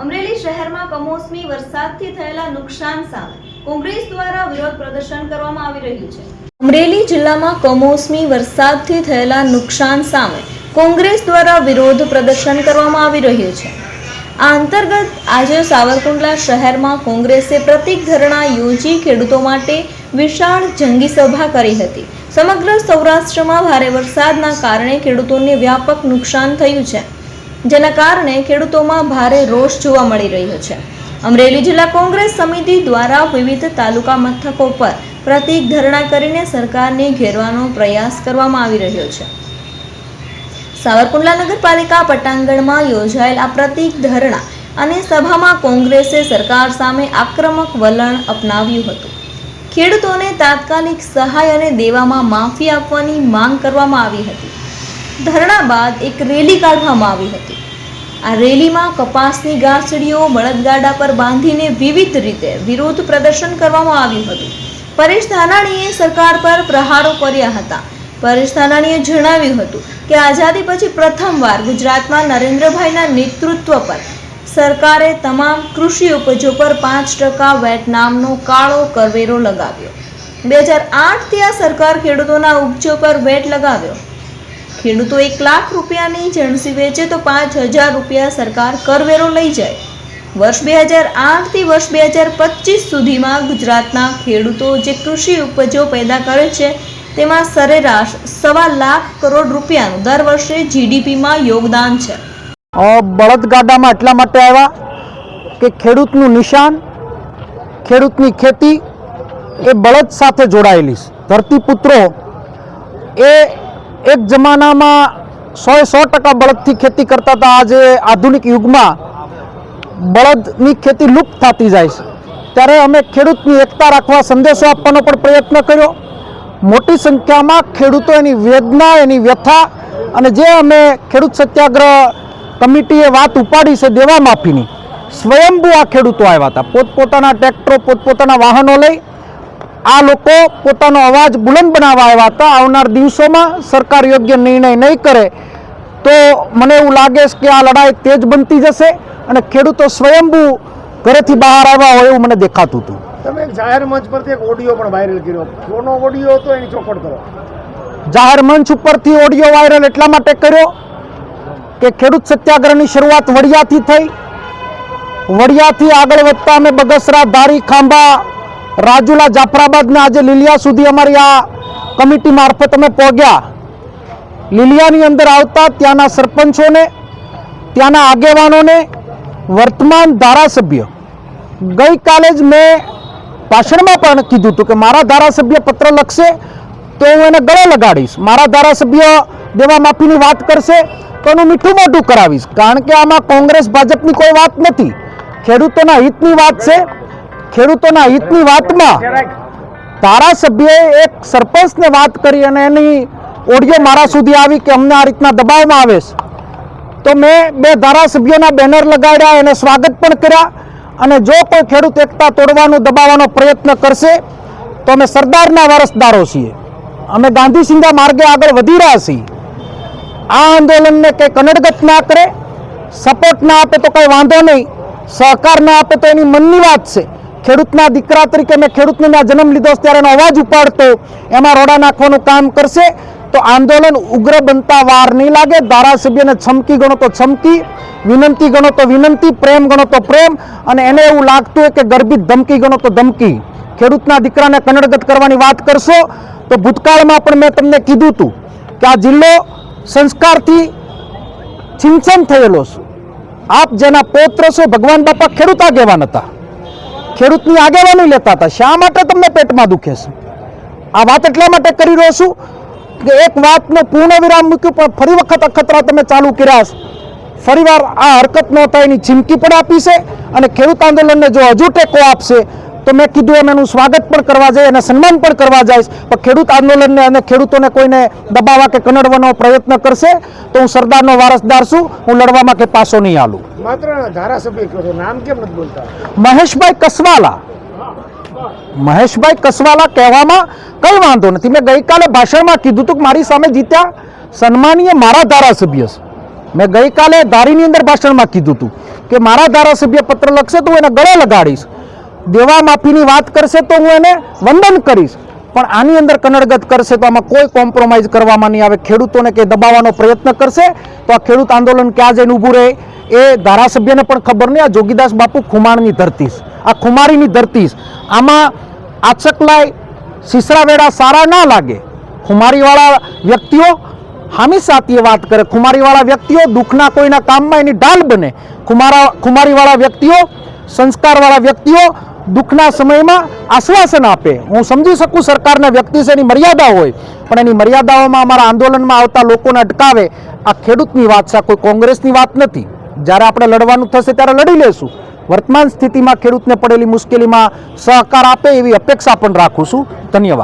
અમરેલી શહેરમાં કમોસમી વરસાદથી થયેલા નુકસાન સામે કોંગ્રેસ દ્વારા વિરોધ પ્રદર્શન કરવામાં આવી રહ્યું છે। અમરેલી જિલ્લામાં કમોસમી વરસાદથી થયેલા નુકસાન સામે કોંગ્રેસ દ્વારા વિરોધ પ્રદર્શન કરવામાં આવી રહ્યું છે। આ અંતર્ગત આજે સાવરકુંડલા શહેરમાં કોંગ્રેસે પ્રતિક ધરણા યોજી ખેડૂતો માટે વિશાળ જંગી સભા કરી હતી। સમગ્ર સૌરાષ્ટ્રમાં ભારે વરસાદના કારણે ખેડૂતોને વ્યાપક નુકસાન થયું છે, જેના કારણે ખેડૂતોમાં ભારે રોષ જોવા મળી રહ્યો છે। અમરેલી જિલ્લા કોંગ્રેસ સમિતિ દ્વારા વિવિધ તાલુકા મથકો પર પ્રતિક ધરણા કરીને સરકારને ઘેરવાનો પ્રયાસ કરવામાં આવી રહ્યો છે। સાવરકુંડલા નગરપાલિકા પટાંગણમાં યોજાયેલ આ પ્રતિક ધરણા અને સભામાં કોંગ્રેસે સરકાર સામે આક્રમક વલણ અપનાવ્યું હતું। ખેડૂતોને તાત્કાલિક સહાય અને દેવામાં માફી આપવાની માંગ કરવામાં આવી હતી। ધરણા બાદ એક રેલી કાઢવામાં આવી હતી। આ રેલીમાં કપાસની ગાંસડીઓ બળદગાડા પર બાંધીને વિવિધ રીતે વિરોધ પ્રદર્શન કરવામાં આવ્યું હતું। પરેશ ધાનાણીએ સરકાર પર પ્રહારો કર્યા હતા। પરેશ ધાનાણીએ જણાવ્યું હતું કે આઝાદી પછી પ્રથમવાર ગુજરાતમાં નરેન્દ્રભાઈના નેતૃત્વ પર સરકારે તમામ કૃષિ ઉપજો પર 5% વેટ નામનો કાળો કરવેરો લગાવ્યો। 2008થી આ સરકાર ખેડૂતોના ઉપજો પર વેટ લગાવ્યો। ખેડૂતો 1 લાખ રૂપિયાની જણસી વેચે તો 5000 રૂપિયા સરકાર કરવેરો લઈ જાય। વર્ષ 2008 થી વર્ષ 2025 સુધીમાં ગુજરાતના ખેડૂતો જે કૃષિ ઉપજો પેદા કરે છે તેમાં સરેરાશ 1.25 લાખ કરોડ રૂપિયાનું દર વર્ષે જીડીપીમાં યોગદાન છે। બળદગાડામાં એટલા માટે આવ્યા કે ખેડૂતનું નિશાન, ખેડૂતની ખેતી એ બળદ સાથે જોડાયેલી છે। ધરતીપુત્રો એ એક જમાનામાં 100% બળદથી ખેતી કરતા હતા। આજે આધુનિક યુગમાં બળદની ખેતી લુપ્ત થતી જાય છે, ત્યારે અમે ખેડૂતની એકતા રાખવા સંદેશો આપવાનો પણ પ્રયત્ન કર્યો। મોટી સંખ્યામાં ખેડૂતો એની વેદના, એની વ્યથા અને જે અમે ખેડૂત સત્યાગ્રહ કમિટીએ વાત ઉપાડી છે દેવા માફીની, સ્વયંભૂ આ ખેડૂતો આવ્યા હતા। પોતપોતાના ટ્રેક્ટરો, પોતપોતાના વાહનો લઈ આ લોકો પોતાનો અવાજ બુલંદ બનાવવા આવ્યા હતા। આવનાર દિવસોમાં સરકાર યોગ્ય નિર્ણય નહીં કરે તો મને એવું લાગે છે કે આ લડાઈ તેજ બનતી જશે અને ખેડૂતો સ્વયંભૂ ઘરેથી બહાર આવ્યા હોય એવું મને દેખાતું હતું। તમે એક જાહેર મંચ પરથી એક ઓડિયો પણ વાયરલ કર્યો, કોનો ઓડિયો હતો એની ચોખવટ કરો। જાહેર મંચ ઉપરથી ઓડિયો વાયરલ એટલા માટે કર્યો કે ખેડૂત સત્યાગ્રહની શરૂઆત વડિયાથી થઈ। વડિયાથી આગળ વધતા અમે બગસરા, ધારી, ખાંભા, રાજુલા, જાફરાબાદ ને આજે લીલિયા સુધી અમારી આ કમિટી મારફત અમે પહોંચ્યા। લીલિયાની અંદર આવતા ત્યાંના સરપંચોને, ત્યાંના આગેવાનોને, વર્તમાન ધારાસભ્ય, ગઈકાલે જ મેં ભાષણમાં પણ કીધું હતું કે મારા ધારાસભ્ય પત્ર લખશે તો હું એને ગળે લગાડીશ, મારા ધારાસભ્ય દેવા માફીની વાત કરશે તો એનું મીઠું મોઢું કરાવીશ। કારણ કે આમાં કોંગ્રેસ ભાજપની કોઈ વાત નથી, ખેડૂતોના હિતની વાત છે। ખેડૂતોના હિતની વાતમાં ધારાસભ્યએ એક સરપંચને વાત કરી અને એની ઓડિયો મારા સુધી આવી કે અમને આ રીતના દબાવવામાં આવે છે, તો મેં 2 ધારાસભ્યોના બેનર લગાડ્યા, એને સ્વાગત પણ કર્યા અને જો કોઈ ખેડૂત એકતા તોડવાનો, દબાવવાનો પ્રયત્ન કરશે તો અમે સરદારના વારસદારો છીએ, અમે ગાંધીસિંધા માર્ગે આગળ વધી રહ્યા છીએ। આ આંદોલનને કંઈ કનડગત ના કરે, સપોર્ટ ના આપે તો કંઈ વાંધો નહીં, સહકાર ના આપે તો એની મનની વાત છે। ખેડૂતના દીકરા તરીકે મેં ખેડૂતને ત્યાં જન્મ લીધો ત્યારે એનો અવાજ ઉપાડતો, એમાં રોડા નાખવાનું કામ કરશે તો આંદોલન ઉગ્ર બનતા વાર નહીં લાગે। ધારાસભ્યને છમકી ગણો તો છમકી, વિનંતી ગણો તો વિનંતી, પ્રેમ ગણો તો પ્રેમ, અને એને એવું લાગતું હોય કે ગર્ભિત ધમકી ગણો તો ધમકી। ખેડૂતના દીકરાને કનડગત કરવાની વાત કરશો તો ભૂતકાળમાં પણ મેં તમને કીધું હતું કે આ જિલ્લો સંસ્કારથી સિંચન થયેલો છે। આપ જેના પૌત્ર છો, ભગવાન બાપા ખેડૂત આગેવાન હતા, ખેડૂતની આગેવાની લેતા હતા, શા માટે તમને પેટમાં દુખે છે? આ વાત એટલા માટે કરી રહ્યો છું કે એક વાતનો પૂર્ણ વિરામ મૂક્યું પણ ફરી વખત અખતરા તમે ચાલુ કર્યા છે। ફરીવાર આ હરકત ન થાય એની ચીમકી પણ આપી છે અને ખેડૂત આંદોલનને જો હજુ ટેકો આપશે તો મેં કીધું એમ એનું સ્વાગત પણ કરવા જાય અને સન્માન પણ કરવા જઈશ, પણ ખેડૂત આંદોલનને અને ખેડૂતોને કોઈને દબાવવા કે કનડવાનો પ્રયત્ન કરશે તો હું સરદારનો વારસદાર છું, હું લડવામાં કે પાછો નહીં હાલું। માત્ર ધારાસભ્ય કહો છો, નામ કેમ નથી બોલતા? મહેશભાઈ કસવાલા, મહેશભાઈ કસવાલા કહેવામાં કંઈ વાંધો નથી। મેં ગઈકાલે ભાષણમાં કીધું હતું કે મારી સામે જીત્યા સન્માનીય મારા ધારાસભ્ય છે। મેં ગઈકાલે ધારીની અંદર ભાષણમાં કીધું હતું કે મારા ધારાસભ્ય પત્ર લખશે તો હું એને ગળે લગાડીશ, દેવા માફીની વાત કરશે તો હું એને વંદન કરીશ, પણ આની અંદર કનડગત કરશે તો આમાં કોઈ કોમ્પ્રોમાઇઝ કરવામાં નહીં આવે. ખેડૂતોને કે દબાવવાનો પ્રયત્ન કરશે તો આ ખેડૂત આંદોલન ક્યાં જઈને ઊભું રહે એ ધારાસભ્યને પણ ખબર નહીં. આ જોગીદાસ બાપુ ખુમાણની ધરતી છે, આ ખુમારીની ધરતી છે. આમાં આચકલાય સિસરાવેડા સારા ના લાગે. ખુમારીવાળા વ્યક્તિઓ હામી સાથીએ વાત કરે, ખુમારીવાળા વ્યક્તિઓ દુઃખના કોઈના કામમાં એની ઢાલ બને, ખુમારીવાળા વ્યક્તિઓ, સંસ્કારવાળા વ્યક્તિઓ દુઃખના સમયમાં આશ્વાસન આપે. હું સમજી શકું સરકારના વ્યક્તિ છે, એની મર્યાદા હોય, પણ એની મર્યાદાઓમાં અમારા આંદોલનમાં આવતા લોકોને અટકાવે. આ ખેડૂતની વાત છે, આ કોઈ કોંગ્રેસની વાત નથી. જ્યારે આપણે લડવાનું થશે ત્યારે લડી લેશું. વર્તમાન સ્થિતિમાં ખેડૂતને પડેલી મુશ્કેલીમાં સહકાર આપે એવી અપેક્ષા પણ રાખું છું. ધન્યવાદ.